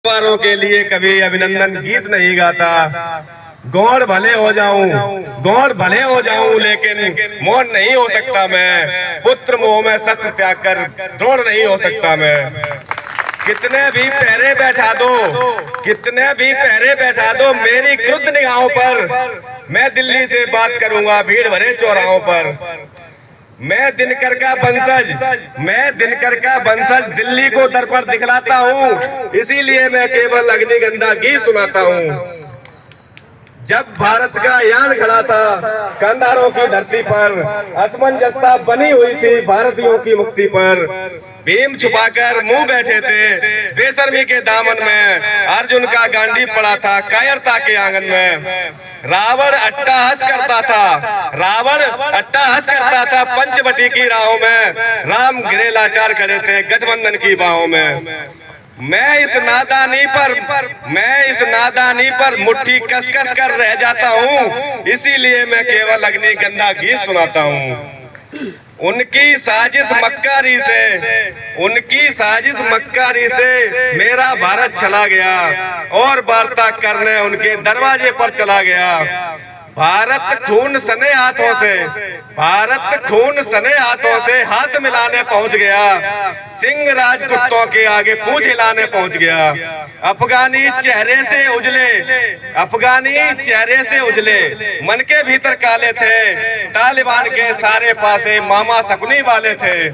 वारों के लिए कभी अभिनंदन गीत नहीं गाता। गौड़ भले हो जाऊं लेकिन मौन नहीं हो सकता मैं। पुत्र मोह में शस्त्र त्याग कर द्रोण नहीं हो सकता मैं। कितने भी पहरे बैठा दो मेरी क्रुद्ध निगाहों पर, मैं दिल्ली से बात करूंगा भीड़ भरे चौराहों पर। मैं दिनकर का वंशज दिल्ली को दर्पण दिखलाता हूँ, इसीलिए मैं केवल अग्निगंधा गीत सुनाता हूँ। जब भारत का यान खड़ा था कंधारों की धरती पर, असमंजसता बनी हुई थी भारतीयों की मुक्ति पर। भीम छुपाकर मुंह बैठे थे बेशर्मी के दामन में, अर्जुन का गांडी पड़ा था कायरता के आंगन में। रावण अट्टहास करता था पंचवटी की राहों में, राम गिरे लाचार खड़े थे गठबंधन की बाहों में। मैं इस नादानी पर मुट्ठी कसकस कर रह जाता हूँ, इसीलिए मैं केवल अग्निगंधा गीत सुनाता हूँ। उनकी साजिश मक्कारी से मेरा भारत चला गया, और वार्ता करने उनके दरवाजे पर चला गया। भारत खून सने हाथों से हाथ मिलाने पहुंच गया, सिंह राज कुत्तों के आगे पूंछ हिलाने पहुंच गया। अफगानी चेहरे से उजले मन के भीतर काले थे, तालिबान के सारे पासे मामा शकुनी वाले थे।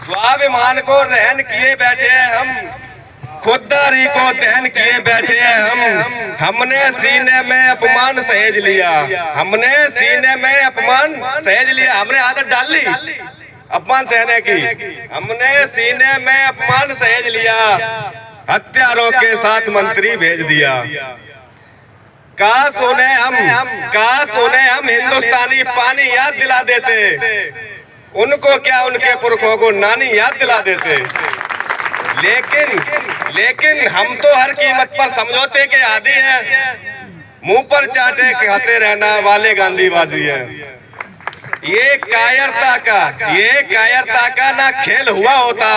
स्वाभिमान को रहन किए बैठे हैं हम, खुददारी को दहन किए बैठे हैं हम। हमने सीने में अपमान सहेज लिया, हमने आदत डाल ली अपमान सहने की। हमने सीने में अपमान सहेज लिया, हत्यारों के साथ मंत्री भेज दिया। काश उन्हें हम हिंदुस्तानी पानी याद दिला देते, उनको क्या उनके पुरखों को नानी याद दिला देते। लेकिन हम तो हर कीमत पर समझौते के आदी हैं, मुंह पर चाटे खाते रहना वाले गांधीवादी हैं। ये कायरता का ना खेल हुआ होता,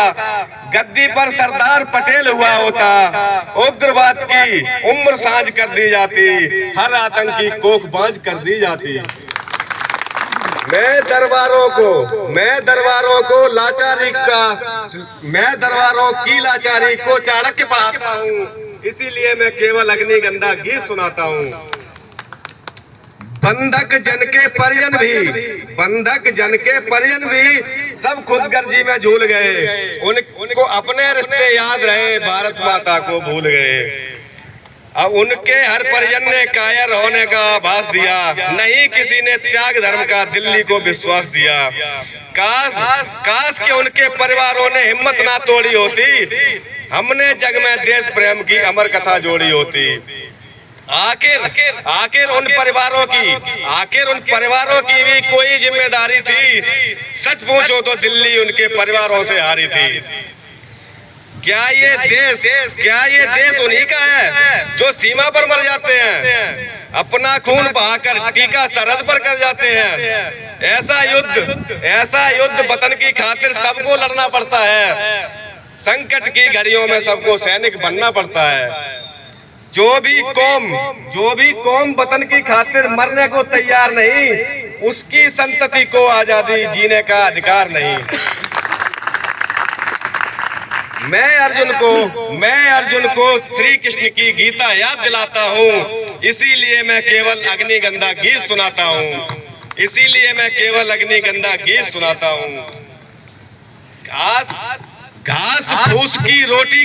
गद्दी पर सरदार पटेल हुआ होता। उग्रवाद की उम्र साझ कर दी जाती, हर आतंकी कोख बांझ कर दी जाती। मैं दरबारों की लाचारी को चाणक्य पढ़ाता हूँ, इसीलिए मैं केवल अग्निगंधा गीत सुनाता हूँ। बंधक जन के परिजन भी सब खुदगर्जी में झूल गए, उनको अपने रिश्ते याद रहे, भारत माता को भूल गए। अब उनके हर परिजन ने कायर होने का आभास दिया, नहीं किसी ने त्याग धर्म का दिल्ली को विश्वास दिया। काश कि उनके परिवारों ने हिम्मत ना तोड़ी होती, हमने जग में देश प्रेम की अमर कथा जोड़ी होती। आखिर उन परिवारों की भी कोई जिम्मेदारी थी, सच पूछो तो दिल्ली उनके परिवारों से हारी थी। क्या ये देश उन्हीं का है जो सीमा पर मर जाते हैं, अपना खून बहाकर टीका सरहद पर कर जाते हैं। ऐसा युद्ध वतन की खातिर सबको लड़ना पड़ता है, संकट की घड़ियों में सबको सैनिक बनना पड़ता है। जो भी कौम वतन की खातिर मरने को तैयार नहीं, उसकी संतति को आजादी जीने का अधिकार नहीं। मैं अर्जुन को श्री कृष्ण की गीता याद दिलाता हूँ, इसीलिए मैं केवल अग्निगंधा गीत सुनाता हूँ। घास फूस की रोटी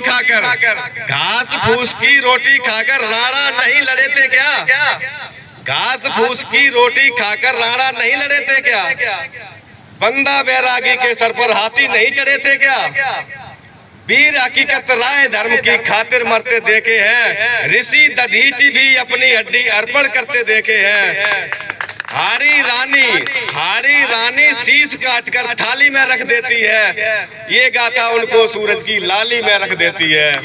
खाकर राणा नहीं लड़े थे क्या? घास फूस की रोटी खाकर राणा नहीं लड़े थे क्या? बंदा बैरागी के सर पर हाथी नहीं चढ़े थे क्या? वीर हकीकत राय धर्म की खातिर मरते देखे हैं, ऋषि दधीचि भी अपनी हड्डी अर्पण करते देखे हैं। हारी रानी शीश काटकर थाली में रख देती है, ये गाथा उनको सूरज की लाली में रख देती है।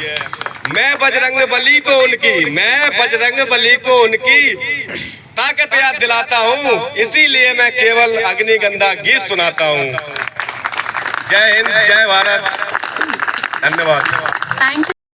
मैं बजरंग बली को उनकी ताकत याद दिलाता हूँ, इसीलिए मैं केवल अग्निगंधा गीत सुनाता हूँ। जय हिंद, जय भारत। धन्यवाद। Thank you.